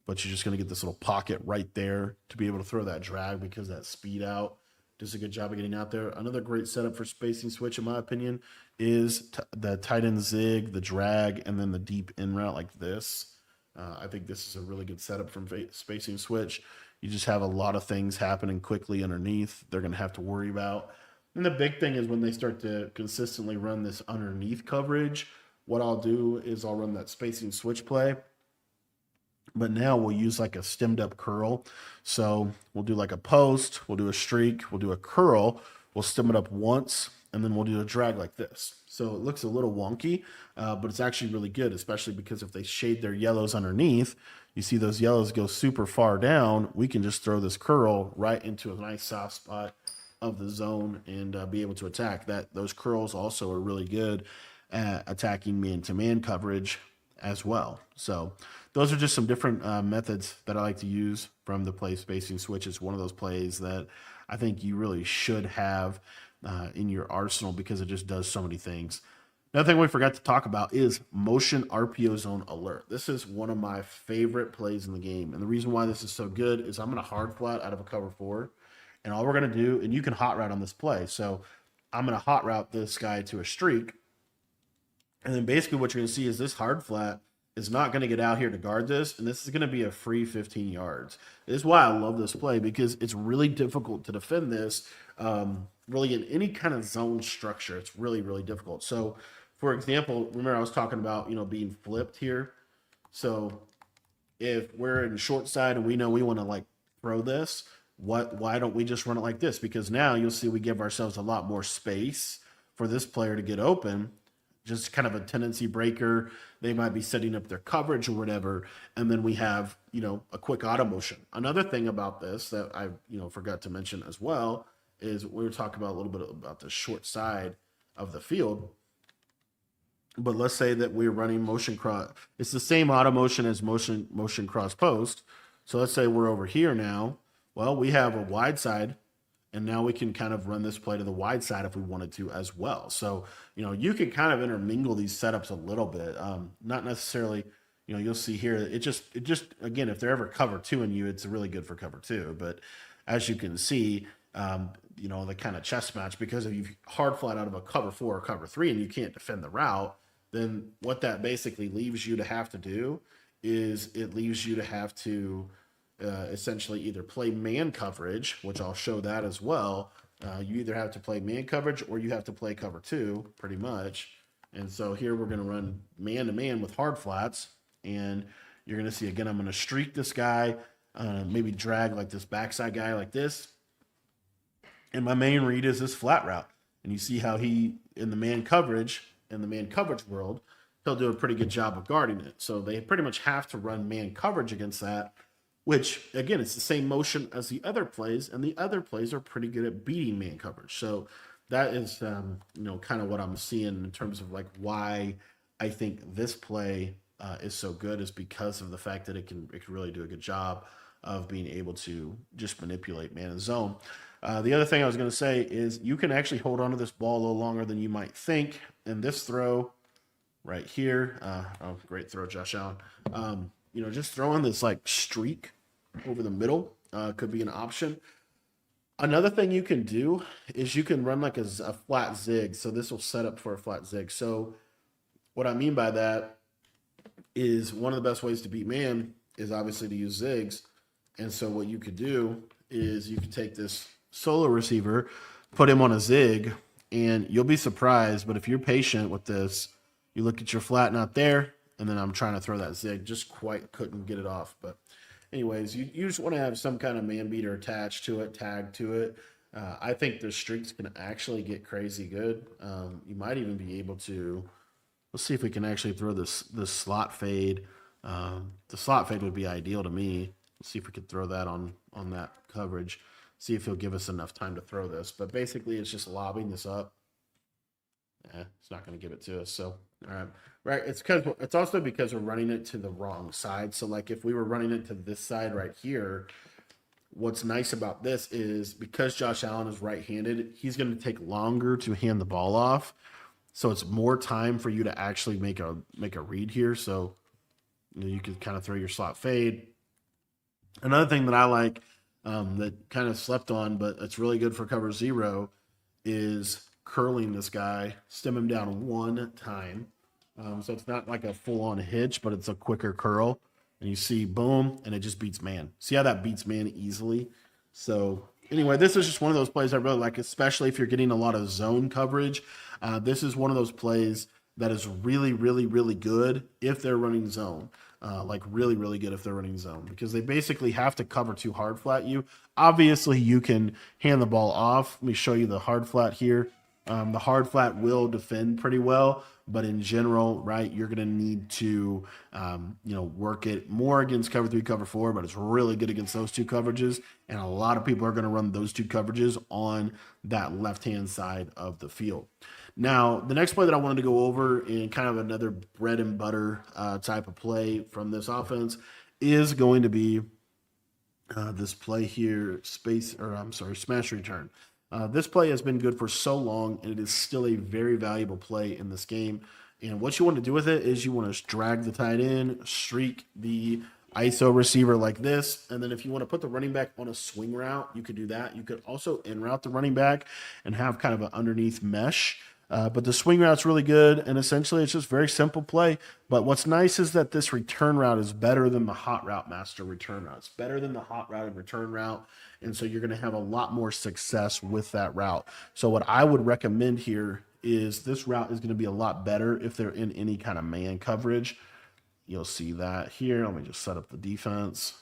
But you're just going to get this little pocket right there to be able to throw that drag, because that speed out does a good job of getting out there. Another great setup for spacing switch, in my opinion, is the tight end zig, the drag, and then the deep in route like this. I think this is a really good setup from spacing switch. You just have a lot of things happening quickly underneath they're going to have to worry about. And the big thing is when they start to consistently run this underneath coverage, what I'll do is I'll run that spacing switch play. But now we'll use like a stemmed up curl. So we'll do like a post, we'll do a streak, we'll do a curl, we'll stem it up once, and then we'll do a drag like this. So it looks a little wonky, but it's actually really good, especially because if they shade their yellows underneath, you see those yellows go super far down, we can just throw this curl right into a nice soft spot of the zone and be able to attack. Those curls also are really good at attacking man-to-man coverage as well. So those are just some different methods that I like to use from the play spacing switch. It's one of those plays that I think you really should have in your arsenal because it just does so many things. Another thing we forgot to talk about is motion RPO zone alert. This is one of my favorite plays in the game. And the reason why this is so good is I'm going to hard flat out of a cover 4. And all we're going to do, and you can hot route on this play. So I'm going to hot route this guy to a streak. And then basically what you're going to see is this hard flat is not going to get out here to guard this. And this is going to be a free 15 yards. This is why I love this play, because it's really difficult to defend this really in any kind of zone structure. It's really, really difficult. So, for example, remember I was talking about, being flipped here. So if we're in short side and we know we want to like throw this, why don't we just run it like this? Because now you'll see we give ourselves a lot more space for this player to get open. Just kind of a tendency breaker. They might be setting up their coverage or whatever. And then we have, a quick auto motion. Another thing about this that I, forgot to mention as well is we were talking about a little bit about the short side of the field. But let's say that we're running motion cross. It's the same auto motion as motion cross post. So let's say we're over here now. Well, we have a wide side, and now we can kind of run this play to the wide side if we wanted to as well. So, you can kind of intermingle these setups a little bit. Not necessarily, you'll see here, it just, again, if they're ever cover 2 in you, it's really good for cover 2. But as you can see, the kind of chess match, because if you hard flat out of a cover 4 or cover 3 and you can't defend the route, then what that basically leaves you to have to do is it leaves you to have to essentially either play man coverage, which I'll show that as well. You either have to play man coverage or you have to play cover 2 pretty much. And so here we're going to run man to man with hard flats, and you're going to see, again, I'm going to streak this guy, maybe drag like this backside guy like this. And my main read is this flat route. And you see how he, in the man coverage world, he'll do a pretty good job of guarding it. So they pretty much have to run man coverage against that, which, again, it's the same motion as the other plays, and the other plays are pretty good at beating man coverage. So that is, kind of what I'm seeing in terms of like why I think this play is so good, is because of the fact that it can really do a good job of being able to just manipulate man and zone. The other thing I was going to say is you can actually hold on to this ball a little longer than you might think. And this throw right here, great throw, Josh Allen. Just throwing this like streak over the middle could be an option. Another thing you can do is you can run like a flat zig. So this will set up for a flat zig. So what I mean by that is one of the best ways to beat man is obviously to use zigs. And so what you could do is you could take this solo receiver, put him on a zig, and you'll be surprised. But if you're patient with this, you look at your flat not there, and then I'm trying to throw that zig, just quite couldn't get it off. But anyways, you just want to have some kind of man beater attached to it, tagged to it. I think the streaks can actually get crazy good. You might even be able to, let's see if we can actually throw this slot fade. The slot fade would be ideal to me. Let's see if we could throw that on that coverage. See if he'll give us enough time to throw this. But basically, it's just lobbing this up. It's not going to give it to us. So, all right. Right. It's also because we're running it to the wrong side. So, like, if we were running it to this side right here, what's nice about this is because Josh Allen is right-handed, he's going to take longer to hand the ball off. So it's more time for you to actually make a read here. So, you can kind of throw your slot fade. Another thing that I like that kind of slept on, but it's really good for cover 0, is curling this guy, stem him down one time. So it's not like a full-on hitch, but it's a quicker curl. And you see, boom, and it just beats man. See how that beats man easily? So anyway, this is just one of those plays I really like, especially if you're getting a lot of zone coverage. This is one of those plays that is really, really, really good if they're running zone. Like really, really good if they're running zone, because they basically have to cover 2 hard flat you. Obviously, you can hand the ball off. Let me show you the hard flat here. The hard flat will defend pretty well, but in general, right, you're going to need to, work it more against cover three, cover four, but it's really good against those two coverages. And a lot of people are going to run those two coverages on that left-hand side of the field. Now, the next play that I wanted to go over in kind of another bread and butter type of play from this offense is going to be this play here, smash return. This play has been good for so long, and it is still a very valuable play in this game. And what you want to do with it is you want to drag the tight end, streak the ISO receiver like this, and then if you want to put the running back on a swing route, you could do that. You could also in route the running back and have kind of an underneath mesh. But the swing route's really good, and essentially it's just very simple play. But what's nice is that this return route is better than the hot route master return route. It's better than the hot route and return route, and so you're going to have a lot more success with that route. So what I would recommend here is this route is going to be a lot better if they're in any kind of man coverage. You'll see that here. Let me just set up the defense.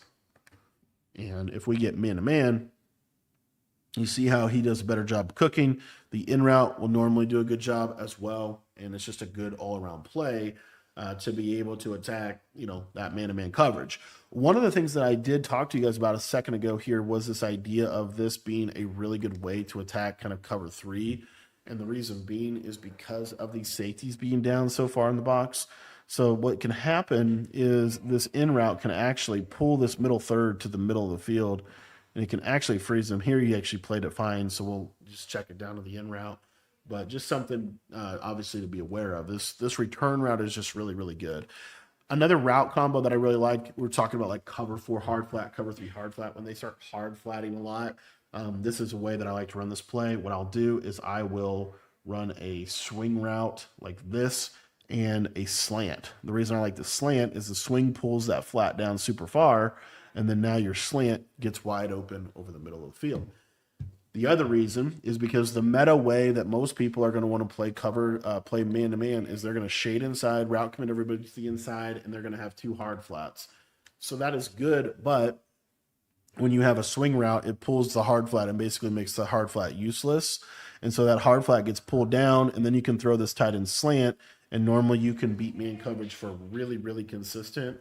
And if we get man-to-man, you see how he does a better job of cooking. The in route will normally do a good job as well. And it's just a good all-around play to be able to attack, that man-to-man coverage. One of the things that I did talk to you guys about a second ago here was this idea of this being a really good way to attack kind of cover three. And the reason being is because of these safeties being down so far in the box. So what can happen is this in route can actually pull this middle third to the middle of the field, and it can actually freeze them. Here he actually played it fine, so we'll just check it down to the in route. But just something obviously to be aware of. This return route is just really, really good. Another route combo that I really like, we're talking about like cover four hard flat, cover three hard flat. When they start hard flatting a lot, this is a way that I like to run this play. What I'll do is I will run a swing route like this and a slant. The reason I like the slant is the swing pulls that flat down super far, and then now your slant gets wide open over the middle of the field. The other reason is because the meta way that most people are going to want to play man-to-man is they're going to shade inside, route commit everybody to the inside, and they're going to have two hard flats. So that is good, but when you have a swing route, it pulls the hard flat and basically makes the hard flat useless. And so that hard flat gets pulled down, and then you can throw this tight end slant, and normally you can beat man coverage for really, really consistent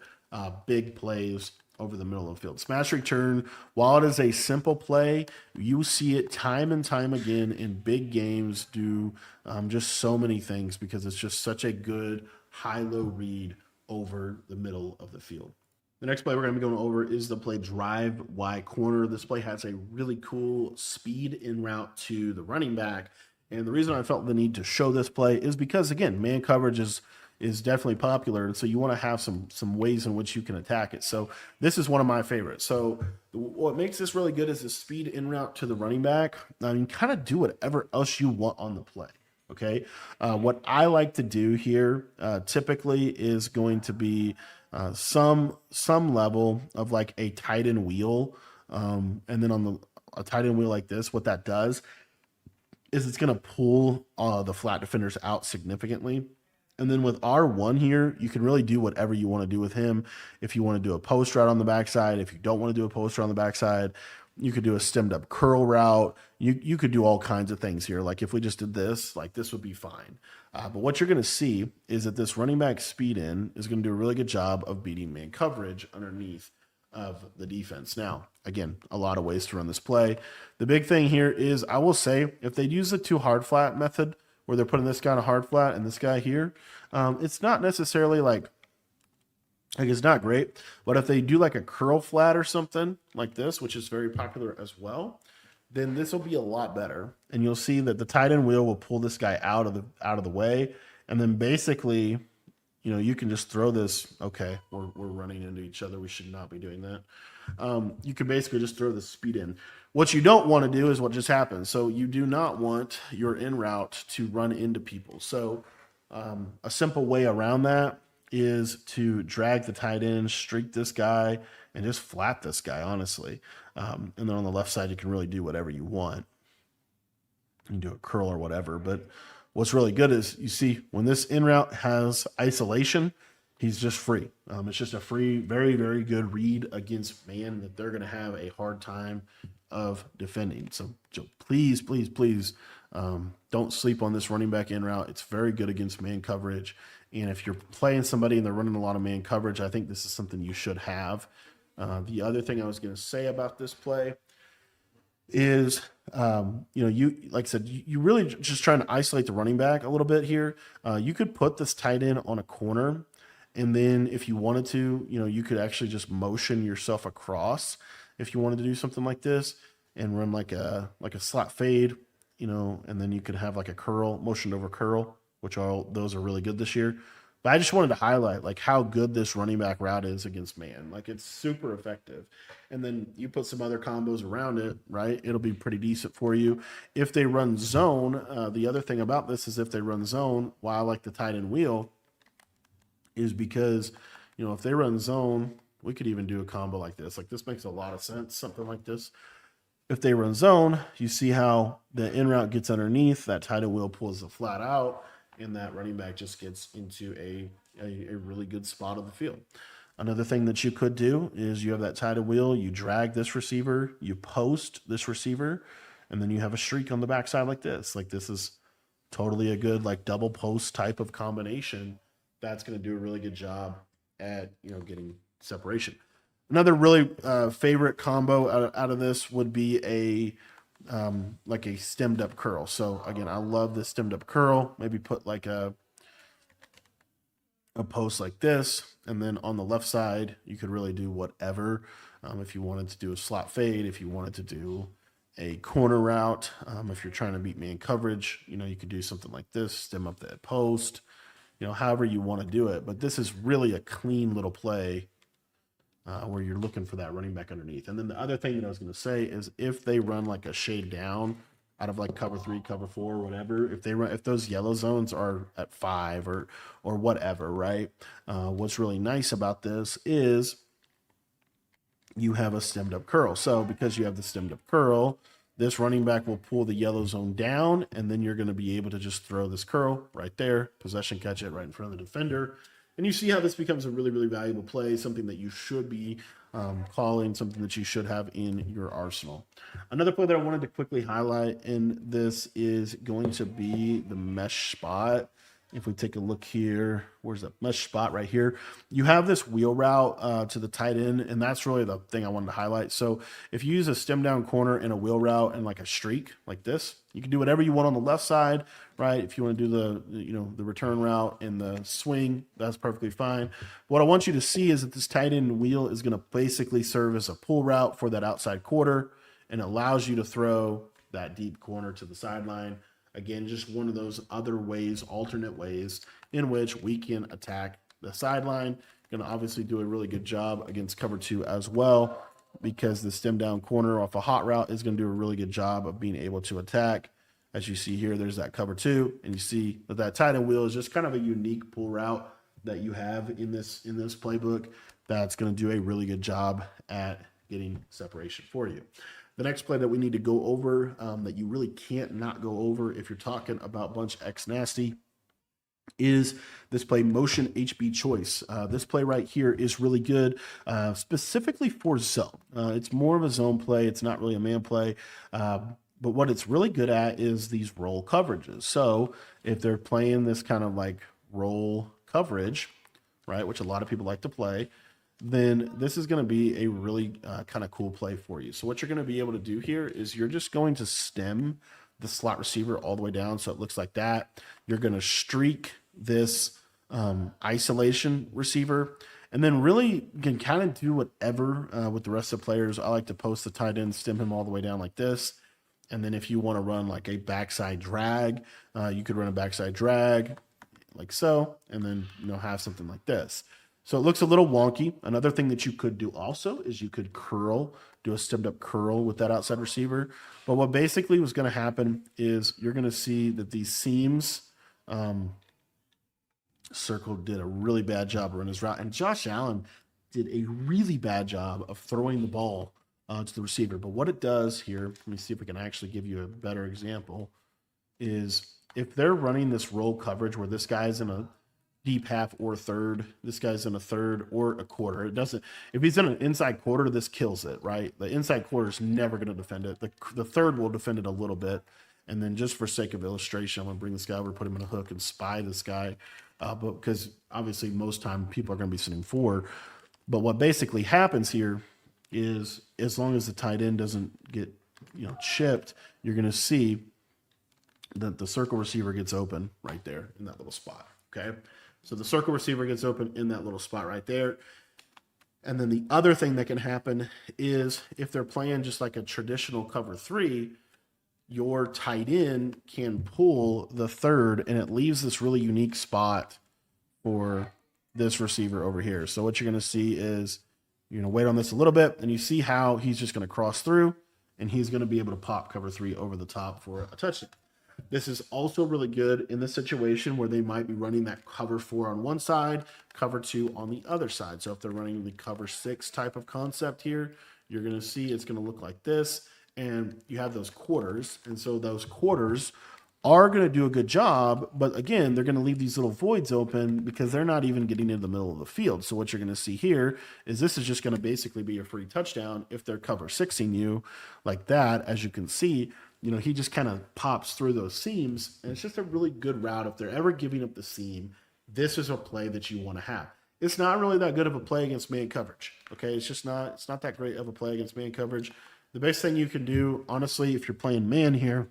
big plays over the middle of the field. Smash return, while it is a simple play, you see it time and time again in big games do just so many things because it's just such a good high-low read over the middle of the field. The next play we're going to be going over is the play drive Y corner. This play has a really cool speed in route to the running back. And the reason I felt the need to show this play is because, again, man coverage is definitely popular. And so you want to have some ways in which you can attack it. So this is one of my favorites. So what makes this really good is the speed in route to the running back. I mean, kind of do whatever else you want on the play. Okay. What I like to do here typically is going to be some level of like a tight end wheel. And then on a tight end wheel like this, what that does is it's going to pull the flat defenders out significantly. And then with R1 here, you can really do whatever you want to do with him. If you want to do a post route on the backside, if you don't want to do a post route on the backside, you could do a stemmed up curl route. You could do all kinds of things here. Like if we just did this, like this would be fine. But what you're going to see is that this running back speed in is going to do a really good job of beating man coverage underneath of the defense. Now, again, a lot of ways to run this play. The big thing here is I will say if they use the two hard flat method where they're putting this guy on a hard flat and this guy here, it's not necessarily like it's not great, but if they do like a curl flat or something like this, which is very popular as well, then this will be a lot better. And you'll see that the tight end wheel will pull this guy out of the way. And then basically, you can just throw this. Okay, we're running into each other. We should not be doing that. You can basically just throw the speed in. What you don't want to do is what just happened. So you do not want your in route to run into people. So a simple way around that is to drag the tight end, streak this guy, and just flat this guy, honestly. And then on the left side, you can really do whatever you want. You can do a curl or whatever. But what's really good is you see when this in route has isolation, he's just free. It's just a free, very, very good read against man that they're going to have a hard time of defending. So please, please, please Don't sleep on this running back in route. It's very good against man coverage. And if you're playing somebody and they're running a lot of man coverage, I think this is something you should have. The other thing I was going to say about this play is, you like I said, you really just trying to isolate the running back a little bit here. You could put this tight end on a corner, and then if you wanted to, you could actually just motion yourself across if you wanted to do something like this and run like a slot fade, and then you could have like a curl, motioned over curl, which those are really good this year. But I just wanted to highlight like how good this running back route is against man. Like it's super effective. And then you put some other combos around it, right? It'll be pretty decent for you. If they run zone, the other thing about this is if they run zone, why I like the tight end wheel is because, if they run zone, we could even do a combo like this. Like this makes a lot of sense, something like this. If they run zone, you see how the in route gets underneath, that tight end wheel pulls the flat out, and that running back just gets into a really good spot of the field. Another thing that you could do is you have that tight end wheel, you drag this receiver, you post this receiver, and then you have a streak on the backside like this. Like this is totally a good like double post type of combination that's going to do a really good job at getting separation. Another really favorite combo out of this would be like a stemmed up curl. So again, I love this stemmed up curl. Maybe put like a post like this, and then on the left side you could really do whatever. If you wanted to do a slot fade, if you wanted to do a corner route, if you're trying to beat man coverage, you could do something like this, stem up that post, however you want to do it. But this is really a clean little play where you're looking for that running back underneath. And then the other thing that I was going to say is if they run like a shade down out of like cover 3, cover 4, whatever, if those yellow zones are at 5 or whatever, right? What's really nice about this is you have a stemmed up curl. So because you have the stemmed up curl, this running back will pull the yellow zone down, and then you're going to be able to just throw this curl right there, possession catch it right in front of the defender. And you see how this becomes a really, really valuable play, something that you should be calling, something that you should have in your arsenal. Another play that I wanted to quickly highlight in this is going to be the mesh spot. If we take a look here, where's the mesh spot right here? You have this wheel route to the tight end, and that's really the thing I wanted to highlight. So if you use a stem down corner and a wheel route and like a streak like this, you can do whatever you want on the left side, right? If you want to do the return route and the swing, that's perfectly fine. What I want you to see is that this tight end wheel is going to basically serve as a pull route for that outside quarter, and allows you to throw that deep corner to the sideline. Again, just one of those other ways, alternate ways in which we can attack the sideline. Going to obviously do a really good job against cover 2 as well, because the stem down corner off a hot route is going to do a really good job of being able to attack. As you see here, there's that cover 2, and you see that tight end wheel is just kind of a unique pull route that you have in this playbook that's going to do a really good job at getting separation for you. The next play that we need to go over that you really can't not go over if you're talking about bunch X nasty is this play motion HB choice. This play right here is really good specifically for zone. It's more of a zone play. It's not really a man play. But what it's really good at is these roll coverages. So if they're playing this kind of like roll coverage, right, which a lot of people like to play, then this is going to be a really kind of cool play for you. So what you're going to be able to do here is you're just going to stem the slot receiver all the way down so it looks like that. You're going to streak this isolation receiver, and then really you can kind of do whatever with the rest of the players. I like to post the tight end, stem him all the way down like this. And then if you want to run like a backside drag, you could run a backside drag like so, and then have something like this. So it looks a little wonky. Another thing that you could do also is you could curl, do a stemmed up curl with that outside receiver. But what basically was going to happen is you're going to see that these seams, Circle did a really bad job running his route. And Josh Allen did a really bad job of throwing the ball to the receiver. But what it does here, let me see if we can actually give you a better example, is if they're running this roll coverage where this guy's in a deep half or third, this guy's in a third or a quarter. It doesn't, if he's in an inside quarter, this kills it, right? The inside quarter is never going to defend it. The third will defend it a little bit. And then just for sake of illustration, I'm going to bring this guy over, put him in a hook and spy this guy. But because obviously most time people are going to be sitting forward. But what basically happens here is as long as the tight end doesn't get, chipped, you're going to see that the circle receiver gets open right there in that little spot. Okay. So the circle receiver gets open in that little spot right there. And then the other thing that can happen is if they're playing just like a traditional cover 3, your tight end can pull the third, and it leaves this really unique spot for this receiver over here. So what you're going to see is you're going to wait on this a little bit, and you see how he's just going to cross through, and he's going to be able to pop cover 3 over the top for a touchdown. This is also really good in the situation where they might be running that cover 4 on one side, cover 2 on the other side. So if they're running the cover 6 type of concept here, you're going to see it's going to look like this. And you have those quarters. And so those quarters are going to do a good job. But again, they're going to leave these little voids open because they're not even getting into the middle of the field. So what you're going to see here is this is just going to basically be a free touchdown if they're cover 6ing you like that. As you can see, he just kind of pops through those seams, and it's just a really good route. If they're ever giving up the seam, this is a play that you want to have. It's not really that good of a play against man coverage. Okay. It's not that great of a play against man coverage. The best thing you can do, honestly, if you're playing man here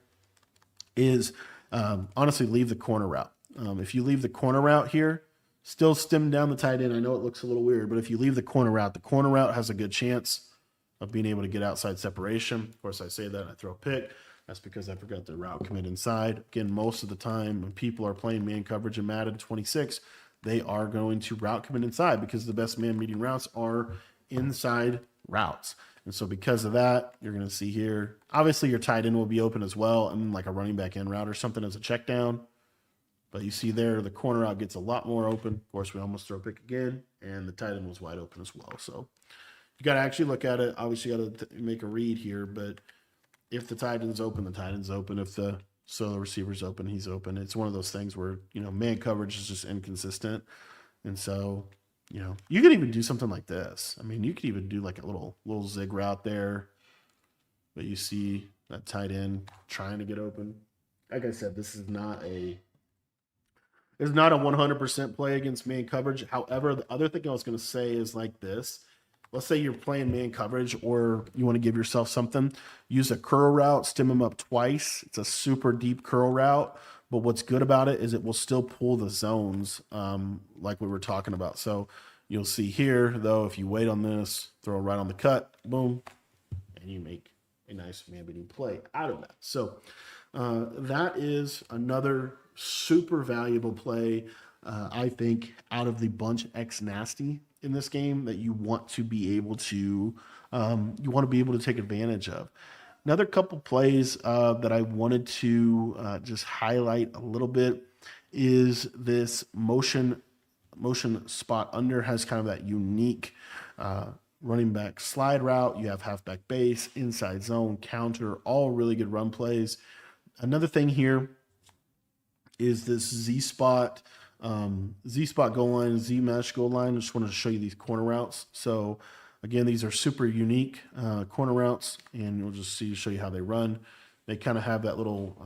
is honestly leave the corner route. If you leave the corner route here, still stem down the tight end. I know it looks a little weird, but if you leave the corner route has a good chance of being able to get outside separation. Of course, I say that and I throw a pick. That's because I forgot the route commit inside. Again, most of the time when people are playing man coverage in Madden 26, they are going to route commit inside because the best man meeting routes are inside routes. And so because of that, you're going to see here, obviously your tight end will be open as well, and like a running back in route or something as a check down. But you see there, the corner route gets a lot more open. Of course, we almost throw a pick again, and the tight end was wide open as well. So you got to actually look at it. Obviously, you got to make a read here, but if the tight end's open, the tight end's open. If the solo receiver's open, he's open. It's one of those things where, man coverage is just inconsistent. And so, you could even do something like this. I mean, you could even do like a little zig route there. But you see that tight end trying to get open. Like I said, this is not a 100% play against man coverage. However, the other thing I was going to say is like this. Let's say you're playing man coverage or you want to give yourself something. Use a curl route, stem them up twice. It's a super deep curl route, but what's good about it is it will still pull the zones like we were talking about. So you'll see here, though, if you wait on this, throw right on the cut, boom, and you make a nice man-beating play out of that. So that is another super valuable play, I think, out of the bunch X nasty in this game that you want to be able to take advantage of. Another couple plays that I wanted to just highlight a little bit is this motion spot under has kind of that unique running back slide route. You have halfback base, inside zone, counter, all really good run plays. Another thing here is this Z spot goal line, Z mesh goal line. I just wanted to show you these corner routes. So again, these are super unique corner routes, and you'll just show you how they run. They kind of have that little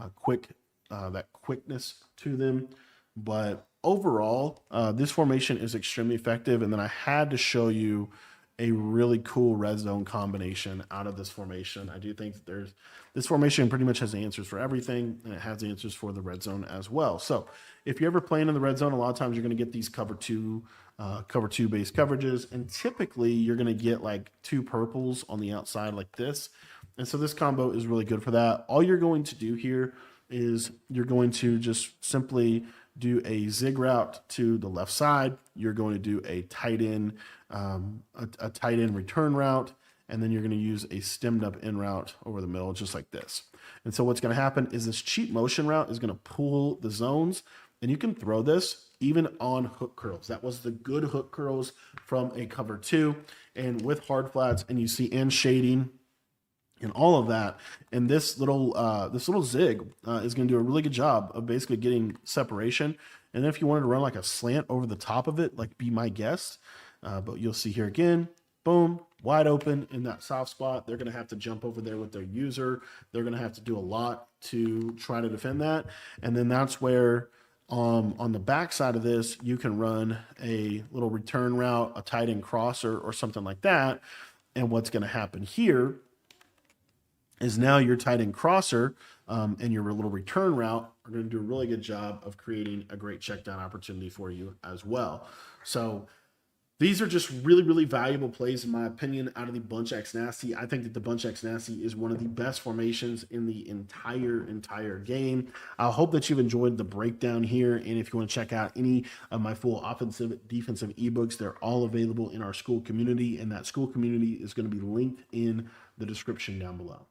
quickness to them. But overall, this formation is extremely effective. And then I had to show you a really cool red zone combination out of this formation. I do think that this formation pretty much has answers for everything, and it has answers for the red zone as well. So if you're ever playing in the red zone, a lot of times you're going to get these cover two base coverages, and typically you're going to get like two purples on the outside like this. And so this combo is really good for that. All you're going to do here is you're going to just simply do a zig route to the left side. You're going to do a tight end return route, and then you're going to use a stemmed up in route over the middle, just like this. And so what's going to happen is this cheap motion route is going to pull the zones, and you can throw this even on hook curls. That was the good hook curls from a cover 2, and with hard flats, and you see and shading and all of that. And this little zig is going to do a really good job of basically getting separation. And then if you wanted to run like a slant over the top of it, like Be My Guest, but you'll see here again, boom, wide open in that soft spot. They're going to have to jump over there with their user. They're going to have to do a lot to try to defend that. And then that's where on the back side of this, you can run a little return route, a tight end crosser, or something like that. And what's going to happen here is now your tight end crosser and your little return route are going to do a really good job of creating a great check down opportunity for you as well. So these are just really, really valuable plays, in my opinion, out of the Bunch X Nasty. I think that the Bunch X Nasty is one of the best formations in the entire game. I hope that you've enjoyed the breakdown here. And if you want to check out any of my full offensive, defensive ebooks, they're all available in our school community. And that school community is going to be linked in the description down below.